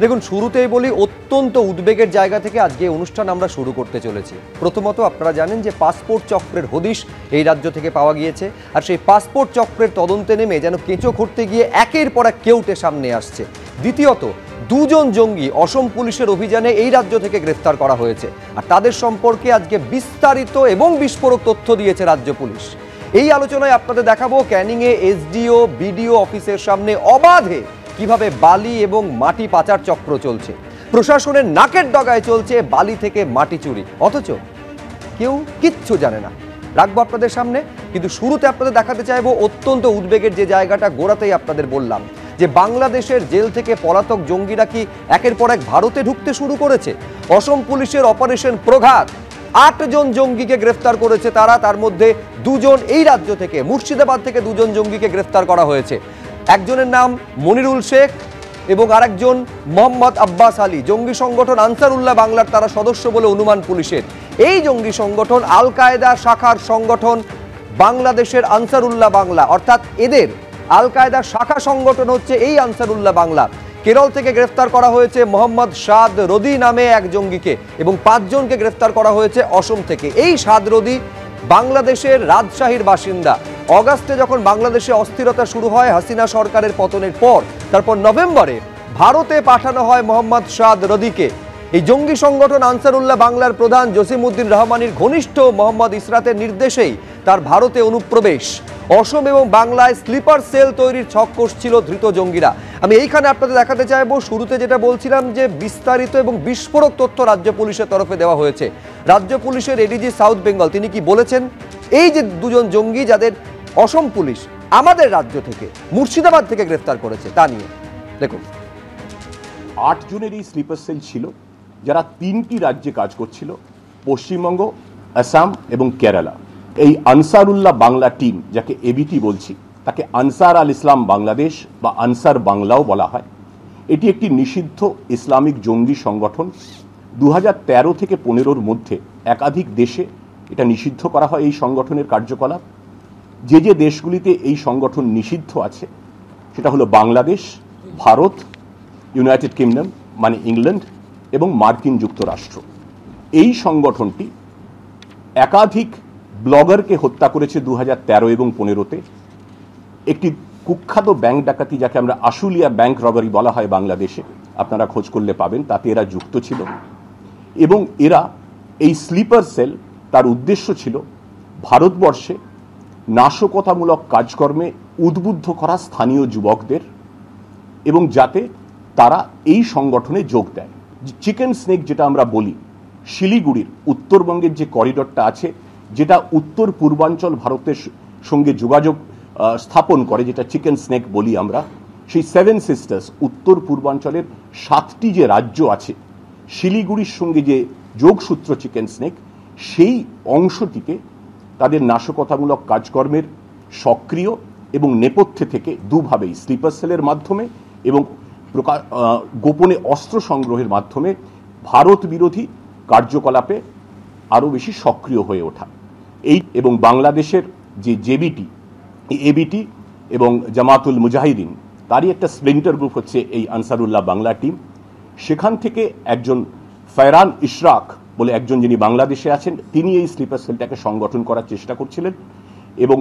দেখুন, শুরুতেই বলি অত্যন্ত উদ্বেগের জায়গা থেকে আজকে অনুষ্ঠান আমরা শুরু করতে চলেছি। প্রথমত আপনারা জানেন যে পাসপোর্ট চক্রের হদিশ এই রাজ্য থেকে পাওয়া গিয়েছে, আর সেই পাসপোর্ট চক্রের তদন্তে নেমে যেন কেঁচো খুঁড়তে গিয়ে একের পর এক কেউটে সামনে আসছে। দ্বিতীয়ত, দুজন জঙ্গি অসম পুলিশের অভিযানে এই রাজ্য থেকে গ্রেফতার করা হয়েছে, আর তাদের সম্পর্কে আজকে বিস্তারিত এবং বিস্ফোরক তথ্য দিয়েছে রাজ্য পুলিশ। এই আলোচনায় আপনাদের দেখাবো ক্যানিংয়ে এসডিও বিডিও অফিসের সামনে অবাধে কিভাবে বালি এবং মাটি পাচার চক্র চলছে। প্রশাসনের নাকের ডগায় চলছে বালি থেকে মাটি চুরি, অথচ কেউ কিচ্ছু জানে না। রাখবো আপনাদের সামনে, কিন্তু শুরুতে আপনাদের দেখাতে চাইবো অত্যন্ত উদ্বেগের যে জায়গাটা গোড়াতেই আপনাদের বললাম, যে বাংলাদেশের জেল থেকে পলাতক জঙ্গিরা কি একের পর এক ভারতে ঢুকতে শুরু করেছে। অসম পুলিশের অপারেশন প্রঘাত 8 জন জঙ্গিকে গ্রেফতার করেছে তারা, তার মধ্যে 2 জন এই রাজ্য থেকে, মুর্শিদাবাদ থেকে 2 জন জঙ্গিকে গ্রেফতার করা হয়েছে। একজনের নাম মনিরুল শেখ এবং আরেকজন মোহাম্মদ আব্বাস আলী। জঙ্গি সংগঠন আনসারুল্লাহ বাংলার তারা সদস্য বলে অনুমান পুলিশের। এই জঙ্গি সংগঠন আল কায়দা শাখার সংগঠন বাংলাদেশের আনসারুল্লাহ বাংলা, অর্থাৎ এদের আল কায়দা শাখা সংগঠন হচ্ছে এই আনসারুল্লাহ বাংলা। কেরল থেকে গ্রেফতার করা হয়েছে মোহাম্মদ সাদ রদি নামে এক জঙ্গিকে, এবং 5 জনকে গ্রেফতার করা হয়েছে অসম থেকে। এই সাদ রদি বাংলাদেশের রাজশাহীর বাসিন্দা। অগাস্টে যখন বাংলাদেশে অস্থিরতা শুরু হয় হাসিনা সরকারের পতনের পর, তারপর নভেম্বরে ভারতে পাঠানো হয় মোহাম্মদ সাদ রদিকে। এই জঙ্গি সংগঠন আনসারুল্লাহ বাংলার প্রধান জসিমউদ্দিন রহমানির ঘনিষ্ঠ মোহাম্মদ ইসরাতের নির্দেশেই তার ভারতে অনুপ্রবেশ। অসম এবং বাংলায় স্লিপার সেল তৈরির ছক কষছিল ধৃত জঙ্গিরা। আমি এইখানে আপনাদের দেখাতে চাইবো, শুরুতে যেটা বলছিলাম যে বিস্তারিত এবং বিস্ফোরক তথ্য রাজ্য পুলিশের তরফে দেওয়া হয়েছে। রাজ্য পুলিশের এডিজি সাউথ বেঙ্গল তিনি কি বলেছেন, এই যে 2 জন জঙ্গি যাদের অসম পুলিশ আমাদের রাজ্য থেকে মুর্শিদাবাদ থেকে গ্রেফতার করেছে তা নিয়ে দেখুন। 8 জনের এই স্লিপার সেল ছিল, যারা 3টি রাজ্যে কাজ করছিল, পশ্চিমবঙ্গ, আসাম এবং কেরালা। এই আনসারুল্লাহ বাংলা টিম, যাকে এবিটি বলছি, তাকে আনসার আল ইসলাম বাংলাদেশ বা আনসার বাংলাও বলা হয়। এটি একটি নিষিদ্ধ ইসলামিক জঙ্গি সংগঠন। 2013 থেকে 15-র মধ্যে একাধিক দেশে এটা নিষিদ্ধ করা হয় এই সংগঠনের কার্যকলাপ। যে যে দেশগুলিতে এই সংগঠন নিষিদ্ধ আছে সেটা হলো বাংলাদেশ, ভারত, ইউনাইটেড কিংডম মানে ইংল্যান্ড এবং মার্কিন যুক্তরাষ্ট্র। এই সংগঠনটি একাধিক ব্লগারকে হত্যা করেছে 2013 এবং 15-তে। একটি কুখ্যাত ব্যাংক ডাকাতি, যাকে আমরা আশুলিয়া ব্যাংক রবারি বলা হয় বাংলাদেশে, আপনারা খোঁজ করলে পাবেন, তাতে এরা যুক্ত ছিল। এবং এরা এই স্লিপার সেল, তার উদ্দেশ্য ছিল ভারতবর্ষে নাশকতামূলক কাজকর্মে উদ্বুদ্ধ করা স্থানীয় যুবকদের, এবং যাতে তারা এই সংগঠনে যোগ দেয়। চিকেন স্নেক যেটা আমরা বলি, শিলিগুড়ির উত্তরবঙ্গের যে করিডরটা আছে, যেটা উত্তর পূর্বাঞ্চল ভারতের সঙ্গে যোগাযোগ স্থাপন করে, যেটা চিকেন স্নেক বলি আমরা, সেই 7 সিস্টার্স উত্তর পূর্বাঞ্চলের 7টি যে রাজ্য আছে, শিলিগুড়ির সঙ্গে যে যোগসূত্র চিকেন স্নেক, সেই অংশটিতে তাদের নাশকতামূলক কাজকর্মের সক্রিয় এবং নেপথ্যে থেকে দুভাবেই, স্লিপার সেলের মাধ্যমে এবং গোপনে অস্ত্র সংগ্রহের মাধ্যমে ভারত বিরোধী কার্যকলাপে আরও বেশি সক্রিয় হয়ে ওঠা। এই এবং বাংলাদেশের যে জেবিটি, এবিটি এবং জামাতুল মুজাহিদিন, তারই একটা স্প্লিন্টার গ্রুপ হচ্ছে এই আনসারুল্লাহ বাংলা টিম। সেখান থেকে একজন ফয়রান ইশরাক বলে একজন, যিনি বাংলাদেশে আছেন, তিনি এই স্লিপার সেলটাকে সংগঠন করার চেষ্টা করছিলেন। এবং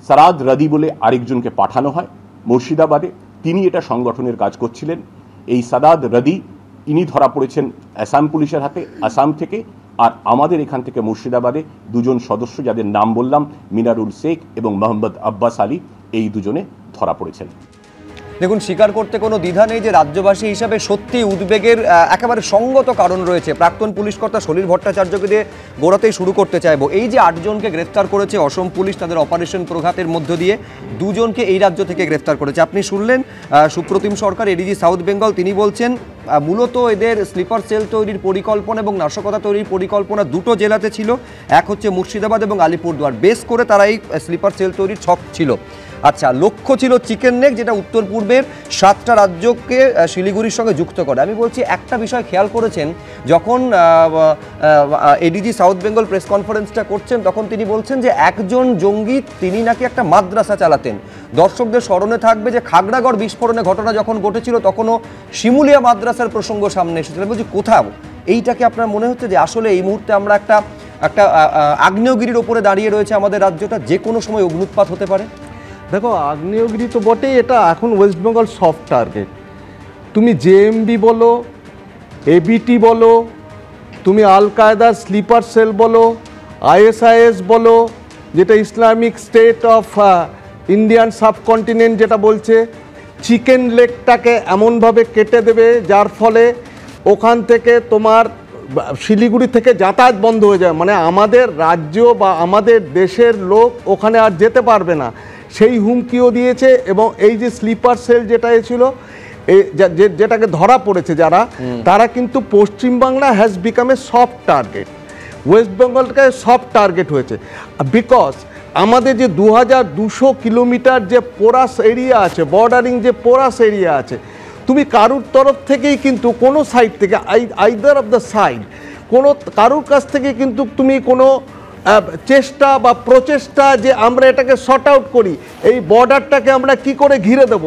সারাদ রদি বলে আরেকজনকে পাঠানো হয় মুর্শিদাবাদে, তিনি এটা সংগঠনের কাজ করছিলেন। এই সাদাদ রদি, ইনি ধরা পড়েছেন আসাম পুলিশের হাতে, আসাম থেকে। আর আমাদের এখান থেকে মুর্শিদাবাদে 2 জন সদস্য, যাদের নাম বললাম, মিনারুল শেখ এবং মোহাম্মদ আব্বাস আলী, এই 2 জনে ধরা পড়েছেন। দেখুন, স্বীকার করতে কোনো দ্বিধা নেই যে রাজ্যবাসী হিসাবে সত্যি উদ্বেগের একেবারে সঙ্গত কারণ রয়েছে। প্রাক্তন পুলিশ কর্তা সলিল ভট্টাচার্যকে দিয়ে গোড়াতেই শুরু করতে চাইবো। এই যে 8 জনকে গ্রেফতার করেছে অসম পুলিশ তাদের অপারেশন প্রঘাতের মধ্য দিয়ে, 2 জনকে এই রাজ্য থেকে গ্রেফতার করেছে। আপনি শুনলেন সুপ্রতিম সরকার, এডিজি সাউথ বেঙ্গল, তিনি বলছেন মূলত এদের স্লিপার সেল তৈরির পরিকল্পনা এবং নাশকতা তৈরির পরিকল্পনা 2টো জেলাতে ছিল। এক হচ্ছে মুর্শিদাবাদ এবং আলিপুরদুয়ার, বেস করে তারা এই স্লিপার সেল তৈরির ছক ছিল। আচ্ছা, লক্ষ্য ছিল চিকেন নেক, যেটা উত্তর পূর্বের 7টা রাজ্যকে শিলিগুড়ির সঙ্গে যুক্ত করে। আমি বলছি একটা বিষয় খেয়াল করেছেন, যখন এডিজি সাউথ বেঙ্গল প্রেস কনফারেন্সটা করছেন তখন তিনি বলছেন যে একজন জঙ্গি তিনি নাকি একটা মাদ্রাসা চালাতেন। দর্শকদের স্মরণে থাকবে যে খাগড়াগড় বিস্ফোরণের ঘটনা যখন ঘটেছিল তখনও শিমুলিয়া মাদ্রাসার প্রসঙ্গ সামনে এসেছিল। বলছি কোথাও এইটাকে আপনার মনে হচ্ছে যে আসলে এই মুহূর্তে আমরা একটা আগ্নেয়গিরির ওপরে দাঁড়িয়ে রয়েছে আমাদের রাজ্যটা, যে কোনো সময় অগ্নুৎপাত হতে পারে? দেখো, আগ্নেয়গিরি তো বটেই, এটা এখন ওয়েস্ট বেঙ্গল সফট টার্গেট। তুমি জেএমবি বলো, এবিটি বলো, তুমি আল কায়দার স্লিপার সেল বলো, আইএসআইএস বলো, যেটা Islamic state of Indian subcontinent যেটা বলছে, চিকেন লেগটাকে এমনভাবে কেটে দেবে যার ফলে ওখান থেকে তোমার শিলিগুড়ি থেকে যাতায়াত বন্ধ হয়ে যায়, মানে আমাদের রাজ্য বা আমাদের দেশের লোক ওখানে আর যেতে পারবে না, সেই হুমকিও দিয়েছে। এবং এই যে স্লিপার সেল যেটা ছিল, যেটাকে ধরা পড়েছে যারা, তারা কিন্তু Paschimbangla has become a soft target, west বেঙ্গলকে সফট টার্গেট হয়েছে। বিকজ আমাদের যে 2200 কিলোমিটার যে পোরাস এরিয়া আছে, বর্ডারিং যে পোরাস এরিয়া আছে, তুমি কারুর তরফ থেকেই কিন্তু কোনো সাইড থেকে, আইদার অফ দ্য সাইড, কোনো কারুর কাছ থেকে কিন্তু তুমি কোনো চেষ্টা বা প্রচেষ্টা যে আমরা এটাকে শর্ট আউট করি, এই বর্ডারটাকে আমরা কি করে ঘিরে দেব,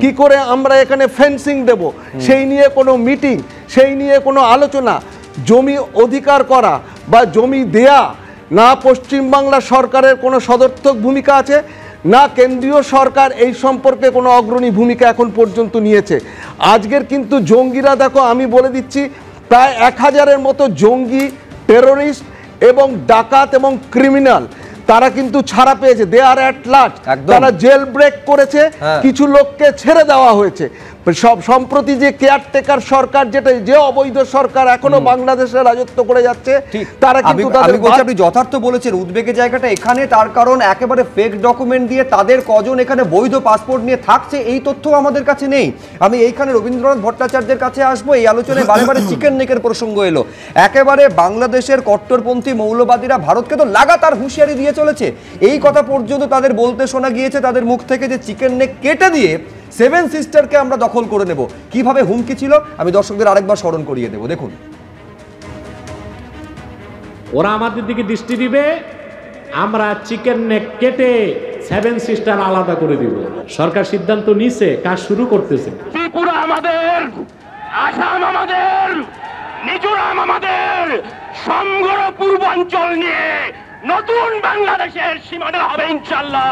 কি করে আমরা এখানে ফেন্সিং দেব, সেই নিয়ে কোনো মিটিং, সেই নিয়ে কোনো আলোচনা, জমি অধিকার করা বা জমি দেয়া, না পশ্চিমবাংলা সরকারের কোনো সদর্থক ভূমিকা আছে, না কেন্দ্রীয় সরকার এই সম্পর্কে কোনো অগ্রণী ভূমিকা এখন পর্যন্ত নিয়েছে। আজকের কিন্তু জঙ্গিরা, দেখো আমি বলে দিচ্ছি, প্রায় 1000-এর মতো জঙ্গি, টেরোরিস্ট এবং ডাকাত এবং ক্রিমিনাল তারা কিন্তু ছাড়া পেয়েছে, দে আর অ্যাট লার্জ। তারা জেল ব্রেক করেছে, কিছু লোককে ছেড়ে দেওয়া হয়েছে। সব সম্প্রতি যে কেয়ারটেকার সরকার, যেটা যে অবৈধ সরকার এখনো বাংলাদেশে রাজত্ব করে যাচ্ছে, তারা কিন্তু আপনি যথার্থ বলেছেন। উদ্বেগের জায়গাটা এখানে, তার কারণ একেবারে ফেক ডকুমেন্ট দিয়ে তাদের কজন এখানে বৈধ পাসপোর্ট নিয়ে থাকছে এই তথ্য আমাদের কাছে নেই। আমি এইখানে রবীন্দ্রনাথ ভট্টাচার্যের কাছে আসবো। এই আলোচনায় বারে বারে চিকেন নেকের প্রসঙ্গ এলো। একেবারে বাংলাদেশের কট্টরপন্থী মৌলবাদীরা ভারতকে তো লাগাতার হুঁশিয়ারি দিয়ে চলেছে। এই কথা পর্যন্ত তাদের বলতে শোনা গিয়েছে তাদের মুখ থেকে যে চিকেন নেক কেটে দিয়ে 7 সিস্টারকে আমরা দখল করে নেব। কিভাবে হুমকি ছিল আমি দর্শকদের আরেকবার স্মরণ করিয়ে দেব। দেখুন, ওরা আমাদের দিকে দৃষ্টি দিবে, আমরা চিকেন নেক কেটে 7 সিস্টার আলাদা করে দিব। সরকার সিদ্ধান্ত নিছে, কাজ শুরু করতেছে। ত্রিপুরা আমাদের, আসাম আমাদের, মিজোরাম আমাদের, সমগ্র পূর্বাঞ্চল নিয়ে নতুন বাংলাদেশের সীমানা হবে ইনশাআল্লাহ।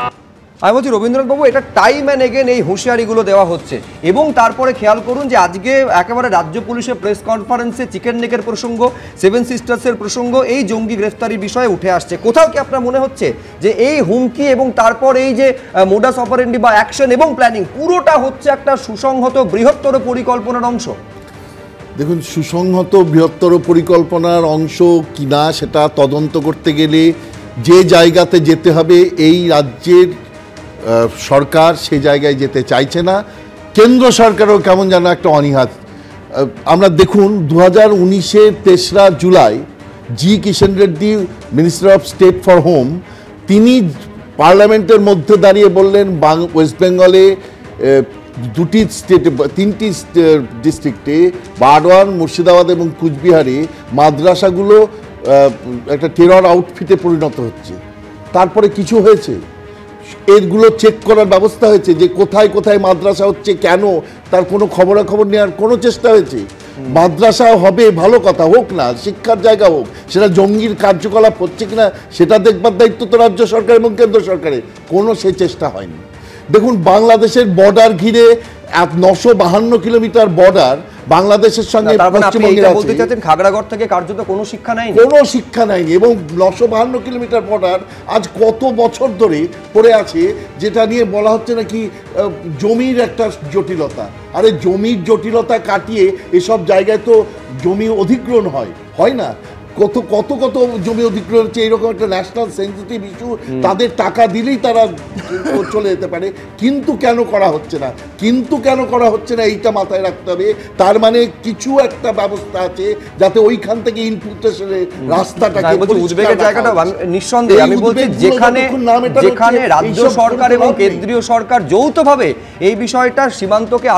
আমি বলছি রবীন্দ্রনাথ বাবু, এটা টাইম অ্যান্ড এগেন এই হুঁশিয়ারিগুলো দেওয়া হচ্ছে। এবং তারপরে খেয়াল করুন যে আজকে একেবারে রাজ্য পুলিশের প্রেস কনফারেন্সে চিকেন নেকের প্রসঙ্গ, 7 সিস্টার্সের প্রসঙ্গ, এই জঙ্গি গ্রেফতারির বিষয়ে উঠে আসছে। কোথাও কি আপনার মনে হচ্ছে যে এই হুমকি এবং তারপর এই যে মোডাস অপারেন্ডি বা অ্যাকশন এবং প্ল্যানিং পুরোটা হচ্ছে একটা সুসংহত বৃহত্তর পরিকল্পনার অংশ? দেখুন, সুসংহত বৃহত্তর পরিকল্পনার অংশ কিনা সেটা তদন্ত করতে গেলে যে জায়গাতে যেতে হবে, এই রাজ্যের সরকার সে জায়গায় যেতে চাইছে না। কেন্দ্র সরকারও কেমন যেন একটা অনীহা। আমরা দেখুন 2019-এর 3রা July G Kishan Reddy, minister of state for home, তিনি পার্লামেন্টের মধ্যে দাঁড়িয়ে বললেন ওয়েস্ট বেঙ্গলে 3টি ডিস্ট্রিক্টে, বারওয়ান, মুর্শিদাবাদ এবং কুচবিহারে মাদ্রাসাগুলো একটা টেরর আউটফিটে পরিণত হচ্ছে। তারপরে কিছু হয়েছে, এগুলো চেক করার ব্যবস্থা হয়েছে যে কোথায় কোথায় মাদ্রাসা হচ্ছে, কেন, তার কোনো খবরাখবর নেওয়ার কোনো চেষ্টা হয়েছে? মাদ্রাসা হবে, ভালো কথা, হোক না, শিক্ষার জায়গা হোক, সেটা জঙ্গির কার্যকলাপ হচ্ছে কিনা সেটা দেখবার দায়িত্ব তো রাজ্য সরকার এবং কেন্দ্র সরকারের। কোনো সে চেষ্টা হয়নি। দেখুন, বাংলাদেশের বর্ডার ঘিরে 952 কিলোমিটার বর্ডার বাংলাদেশের সঙ্গে পশ্চিমবঙ্গের আছে। বলতে চাচ্ছেন খাগড়াগড় থেকে কার্যত কোনো শিক্ষা নাই, কোনো শিক্ষা নাইনি, এবং 952 কিলোমিটার বর্ডার আজ কত বছর ধরে পড়ে আছে, যেটা নিয়ে বলা হচ্ছে নাকি জমির একটা জটিলতা। আরে জমির জটিলতা কাটিয়ে এসব জায়গায় তো জমি অধিগ্রহণ হয় না। কত কত কত জমি অধিগ্রহণ হচ্ছে, এইরকম একটা ন্যাশনাল সেন্সিটিভ ইস্যু, তাদের টাকা দিলেই তারা চলে যেতে পারে। কিন্তু কেন করা হচ্ছে না, কিন্তু কেন করা হচ্ছে না এইটা মাথায় রাখতে হবে। তার মানে কিছু একটা ব্যবস্থা আছে যাতে ওইখান থেকে ইনফিল্ট্রেশনের রাস্তাটাকে উদ্বেগের জায়গাটা নিঃসন্দেহে আমি বলছি, যেখানে রাজ্য সরকার এবং কেন্দ্রীয় সরকার যৌথভাবে এই বিষয়টা সীমান্তকে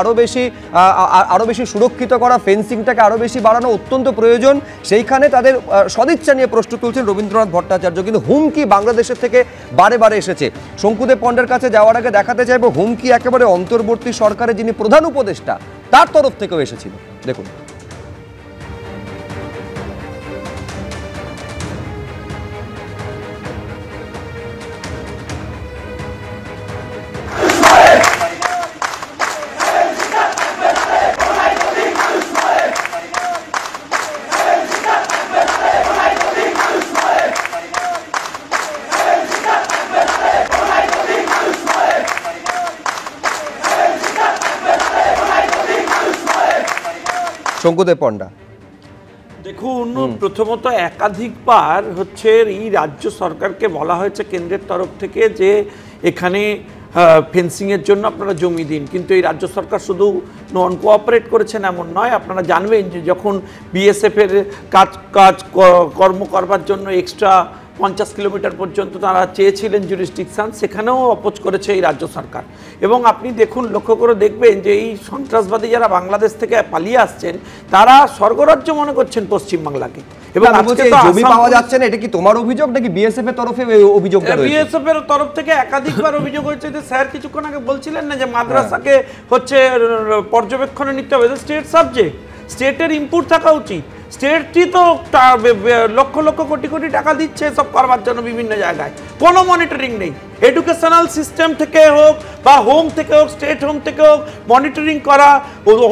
আরো বেশি সুরক্ষিত করা, ফেন্সিংটাকে আরো বেশি বাড়ানো অত্যন্ত প্রয়োজন, সেইখানে তাদের সদিচ্ছা নিয়ে প্রশ্ন তুলছেন রবীন্দ্রনাথ ভট্টাচার্য। কিন্তু হুমকি বাংলাদেশের থেকে বারে বারে এসেছে। শঙ্কুদেব পণ্ডের কাছে যাওয়ার আগে দেখাতে চাইবো হুমকি একেবারে অন্তর্বর্তী সরকারের যিনি প্রধান উপদেষ্টা তার তরফ থেকেও এসেছিল। দেখুন, শঙ্কুদেব পণ্ডা। দেখুন, প্রথমত একাধিকবার হচ্ছে এই রাজ্য সরকারকে বলা হয়েছে কেন্দ্রের তরফ থেকে যে এখানে ফেন্সিংয়ের জন্য আপনারা জমি দিন, কিন্তু এই রাজ্য সরকার শুধু নন কোঅপারেট করেছেন এমন নয়। আপনারা জানবেন যে যখন বিএসএফের কর্ম করবার জন্য এক্সট্রা 50 কিলোমিটার পর্যন্ত তারা চেয়েছিলেন জুরিসডিকশন, সেখানেও অপোজ করেছে এই রাজ্য সরকার। এবং আপনি দেখুন, লক্ষ্য করে দেখবেন যে এই সন্ত্রাসবাদী যারা বাংলাদেশ থেকে পালিয়ে আসছেন তারা স্বর্গরাজ্য মনে করছেন পশ্চিমবাংলাকে। এবং জমি পাওয়া যাচ্ছে না, এটা কি তোমার অভিযোগ নাকি বিএসএফ এর তরফে অভিযোগ? বিএসএফ এর তরফ থেকে একাধিকবার অভিযোগ হয়েছে যে স্যার কিছুক্ষণ আগে বলছিলেন না যে মাদ্রাসাকে হচ্ছে পর্যবেক্ষণে নিতে হবে, স্টেট সাবজেক্ট, স্টেটের ইনপুট থাকা উচিত। স্টেটটি তো লক্ষ লক্ষ কোটি কোটি টাকা দিচ্ছে সব করবার জন্য বিভিন্ন জায়গায়, কোনো মনিটরিং নেই। এডুকেশনাল সিস্টেম থেকে হোক বা হোম থেকে হোক, স্টেট হোম থেকে হোক, মনিটরিং করা,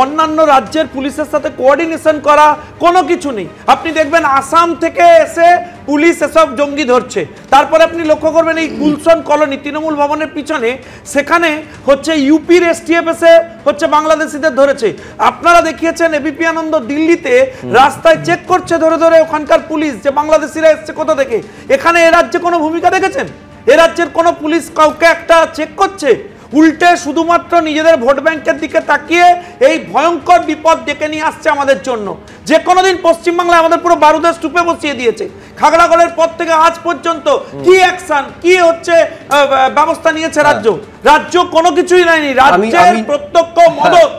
অন্যান্য রাজ্যের পুলিশের সাথে কোঅর্ডিনেশন করা, কোনো কিছু নেই। আপনি দেখবেন আসাম থেকে এসে পুলিশ এসব জঙ্গি ধরছে, তারপরে আপনি লক্ষ্য করবেন এই গুলশন কলোনি তৃণমূল ভবনের পিছনে, সেখানে হচ্ছে ইউপির এসটিএফ এসে হচ্ছে বাংলাদেশিদের ধরেছে। আপনারা দেখিয়েছেন এবিপি আনন্দ দিল্লিতে রাস্তায় চেক করছে ধরে ধরে ওখানকার পুলিশ যে বাংলাদেশিরা এসছে কোথা থেকে। এখানে এ রাজ্যে কোনো ভূমিকা দেখেছেন? এ রাজ্যের কোনো পুলিশ কাউকে একটা চেক করছে? উল্টে শুধুমাত্র নিজেদের ভোট ব্যাংকের দিকে তাকিয়ে এই ভয়ঙ্কর বিপদ ডেকে নিয়ে আসছে আমাদের জন্য। যে কোনোদিন পশ্চিমবাংলায় আমাদের পুরো বারুদের স্তূপে বসিয়ে দিয়েছে। খাগড়াগড়ের পর থেকে আজ পর্যন্ত কি অ্যাকশন, কি হচ্ছে ব্যবস্থা নিয়েছে রাজ্য? রাজ্য কোনো কিছুই নেয়নি। রাজ্যের প্রত্যক্ষ মদত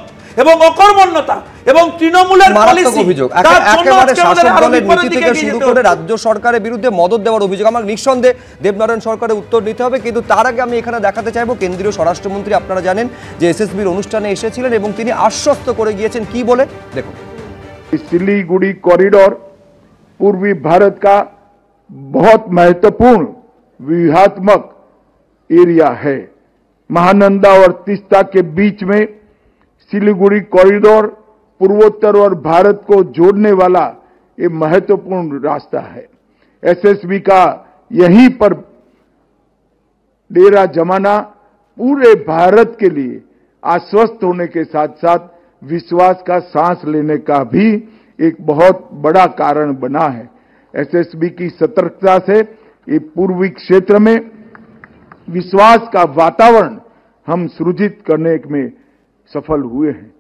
এবং অকর্মণ্যতা এবং তৃণমূলের পলিসি, একেবারে শাসক দলের নীতি থেকে শুরু করে রাজ্য সরকারের বিরুদ্ধে মদত দেওয়ার অভিযোগ। আমার নিঃসন্দেহে দেবনারায়ণ সরকারের উত্তর নিতে হবে, কিন্তু তার আগে আমি এখানে দেখাতে চাইবো কেন্দ্রীয় স্বরাষ্ট্রমন্ত্রী, আপনারা জানেন যে এসএসবির অনুষ্ঠানে এসেছিলেন এবং তিনি আশ্বস্ত করে গিয়েছেন কি বলে, দেখুন। सिलीगुड़ी कॉरिडोर पूर्वी भारत का बहुत महत्वपूर्ण व्यूहात्मक एरिया है। महानंदा और तीस्ता के बीच में सिलीगुड़ी कॉरिडोर पूर्वोत्तर और भारत को जोड़ने वाला ये महत्वपूर्ण रास्ता है। एसएसबी का यहीं पर डेरा जमाना पूरे भारत के लिए आश्वस्त होने के साथ साथ विश्वास का सांस लेने का भी एक बहुत बड़ा कारण बना है। एसएसबी की सतर्कता से ये पूर्वी क्षेत्र में विश्वास का वातावरण हम सृजित करने में सफल हुए हैं।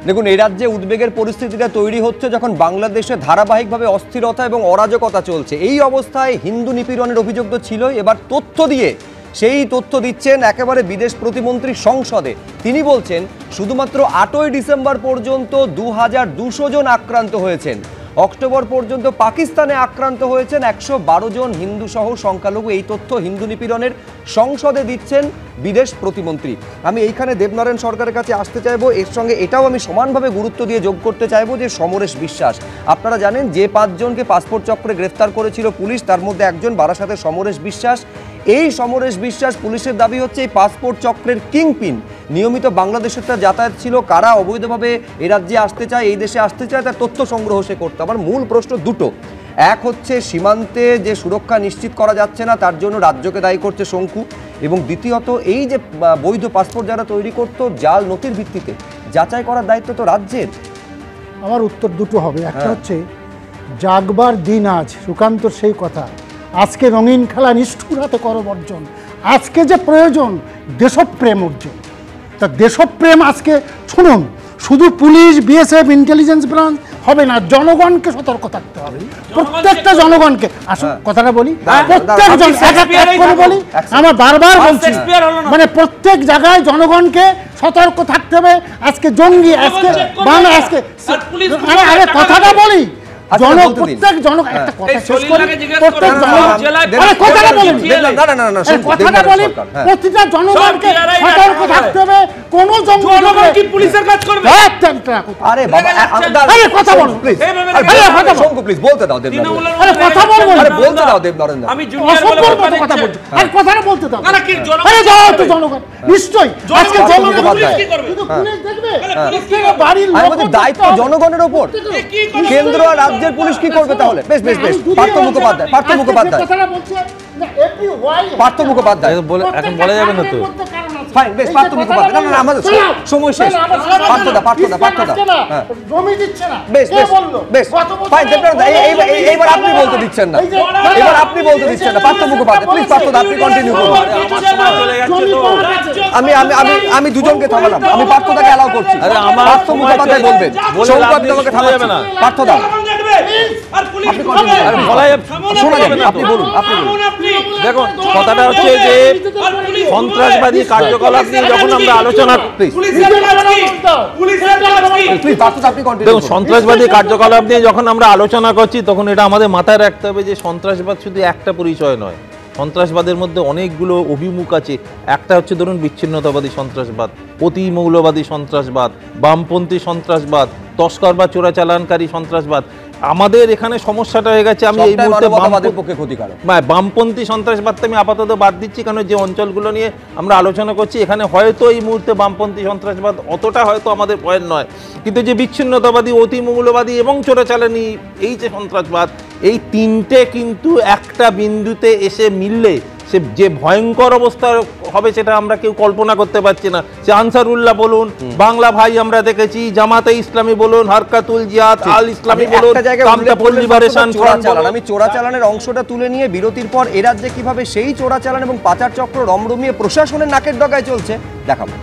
দেখুন, এই রাজ্যে উদ্বেগের পরিস্থিতিটা তৈরি হচ্ছে যখন বাংলাদেশে ধারাবাহিকভাবে অস্থিরতা এবং অরাজকতা চলছে। এই অবস্থায় হিন্দু নিপীড়নের অভিযোগ তো ছিল, এবার তথ্য দিয়ে সেই তথ্য দিচ্ছেন একেবারে বিদেশ প্রতিমন্ত্রী সংসদে। তিনি বলছেন শুধুমাত্র 8ই ডিসেম্বর পর্যন্ত 2200 জন আক্রান্ত হয়েছেন। অক্টোবর পর্যন্ত পাকিস্তানে আক্রান্ত হয়েছেন 112 জন হিন্দু সহ সংখ্যালঘু। এই তথ্য হিন্দু নিপীড়নের সংসদে দিচ্ছেন বিদেশ প্রতিমন্ত্রী। আমি এইখানে দেবনারায়ণ সরকারের কাছে আসতে চাইবো, এর সঙ্গে এটাও আমি সমানভাবে গুরুত্ব দিয়ে যোগ করতে চাইবো যে সমরেশ বিশ্বাস, আপনারা জানেন যে 5 জনকে পাসপোর্ট চক্রে গ্রেফতার করেছিল পুলিশ, তার মধ্যে একজন বারাসাতের সমরেশ বিশ্বাস। এই সমরেশ বিশ্বাস, পুলিশের দাবি হচ্ছে এই পাসপোর্ট চক্রের কিংপিন। নিয়মিত বাংলাদেশের যাতায়াত ছিল, কারা অবৈধভাবে এই রাজ্যে আসতে চায়, এই দেশে আসতে চায়, তার তথ্য সংগ্রহ সে করতো। আমার মূল প্রশ্ন দুটো, এক হচ্ছে সীমান্তে যে সুরক্ষা নিশ্চিত করা যাচ্ছে না তার জন্য রাজ্যকে দায়ী করছে শঙ্কু, এবং দ্বিতীয়ত এই যে বৈধ পাসপোর্ট যারা তৈরি করতো জাল নথির ভিত্তিতে, যাচাই করার দায়িত্ব তো রাজ্যের। আমার উত্তর দুটো হবে। একটা হচ্ছে জাগবার দিন আজ, সুকান্তর সেই কথা। আজকে রঙিন খেলা নিষ্ঠুর হাতে করো বর্জন। আজকে যে প্রয়োজন দেশপ্রেম অর্জন। তা দেশপ্রেম আজকে শুনুন, শুধু পুলিশ, বিএসএফ, ইন্টেলিজেন্স ব্রাঞ্চ হবে না, জনগণকে সতর্ক থাকতে হবে, প্রত্যেকটা জনগণকে। আসুন কথাটা বলি, প্রত্যেক বলি, আমার বারবার বলছি, মানে প্রত্যেক জায়গায় জনগণকে সতর্ক থাকতে হবে। আজকে জঙ্গি, আজকে বাংলা, আজকে আরে কথাটা বলি, প্রত্যেক জনগণ একটা কথা শেষ করি, প্রত্যেক কথাটা বলি, প্রতিটা জনগণকে সতর্ক থাকতে হবে। কোন জনগণ কি পুলিশের কাজ করবে? আরে বাবা, আরে কথা বলো প্লিজ, শঙ্কু প্লিজ বলতে দাও দেবনারায়ণ, আরে কথা বলবো, আরে বলতে দাও দেবনারায়ণ, আমি জুনিয়র বলে কথা বলছি, আরে কথাটা বলতে দাও। না কি জনগণ, আরে যাও তো জনগণ, নিশ্চয়ই আজকে জনগণ পুলিশ কি করবে? পুলিশ দেখবে, পুলিশের বাড়ির লোকের দায়িত্ব জনগণের উপর, কেন্দ্র আর রাজ্যের পুলিশ কি করবে তাহলে? বেশ বেশ বেশ, পার্থ মুখোপাধ্যায়, পার্থ মুখোপাধ্যায়, পার্থ মুখোপাধ্যায় এখন বলা যাবে না তো, ফাইন, বেশ, পার্থ মুখোপাধ্যায়, না না আমাদের সময় শেষ, পার্থদা পার্থদা পার্থদা, হ্যাঁ জমি দিচ্ছে না, বেশ বেশ বেশ, ফাইন, এইবার আপনি বলতে দিচ্ছেন না, এবার আপনি বলতে দিচ্ছেন না, পার্থ মুখোপাধ্যায় প্লিজ, পার্থদা আপনি কন্টিনিউ করুন। আমি দুজনকে থামালাম, আমি পার্থদাকে অ্যালাউ করছি, পার্থ মুখোপাধ্যায় বলবেন, শঙ্কু আপনি আমাকে থামাবেন না, পার্থদা আপনি কন্টিনিউ, শোনা যাবে, আপনি বলুন, আপনি বলুন। দেখুন কথাটা হচ্ছে যে সন্ত্রাসবাদী কার্যকলাপ নিয়ে যখন আমরা আলোচনা, দেখুন সন্ত্রাসবাদী কার্যকলাপ নিয়ে যখন আমরা আলোচনা করছি তখন এটা আমাদের মাথায় রাখতে হবে যে সন্ত্রাসবাদ শুধু একটা পরিচয় নয়, সন্ত্রাসবাদের মধ্যে অনেকগুলো অভিমুখ আছে। একটা হচ্ছে ধরুন বিচ্ছিন্নতাবাদী সন্ত্রাসবাদ, অতি মৌলবাদী সন্ত্রাসবাদ, বামপন্থী সন্ত্রাসবাদ, তস্কর বা চোরাচালানকারী সন্ত্রাসবাদ। আমাদের এখানে সমস্যাটা হয়ে গেছে, আমি এই মুহূর্তে বামপন্থী সন্ত্রাসবাদটা আমি আপাতত বাদ দিচ্ছি, কারণ যে অঞ্চলগুলো নিয়ে আমরা আলোচনা করছি এখানে হয়তো এই মুহূর্তে বামপন্থী সন্ত্রাসবাদ অতটা হয়তো আমাদের পয়েন্ট নয়, কিন্তু যে বিচ্ছিন্নতাবাদী, অতি মৌলবাদী এবং চোরাচালানি, এই যে সন্ত্রাসবাদ, এই তিনটে কিন্তু একটা বিন্দুতে এসে মিললে সে যে ভয়ঙ্কর অবস্থা হবে সেটা আমরা কেউ কল্পনা করতে পারছি না। সে আনসারুল্লাহ বলুন, বাংলা ভাই আমরা দেখেছি, জামাতে ইসলামী বলুন, হারকাতুল জিহাদ আল ইসলামী বলুন, কামতাপুর লিবারেশন ফ্রন্ট বলুন। আমি চোরাচালানের অংশটা তুলে নিয়ে বিরতির পর এ রাজ্যে কিভাবে সেই চোরাচালান এবং পাচার চক্র রমরমিয়ে প্রশাসনের নাকের ডগায় চলছে দেখাবো।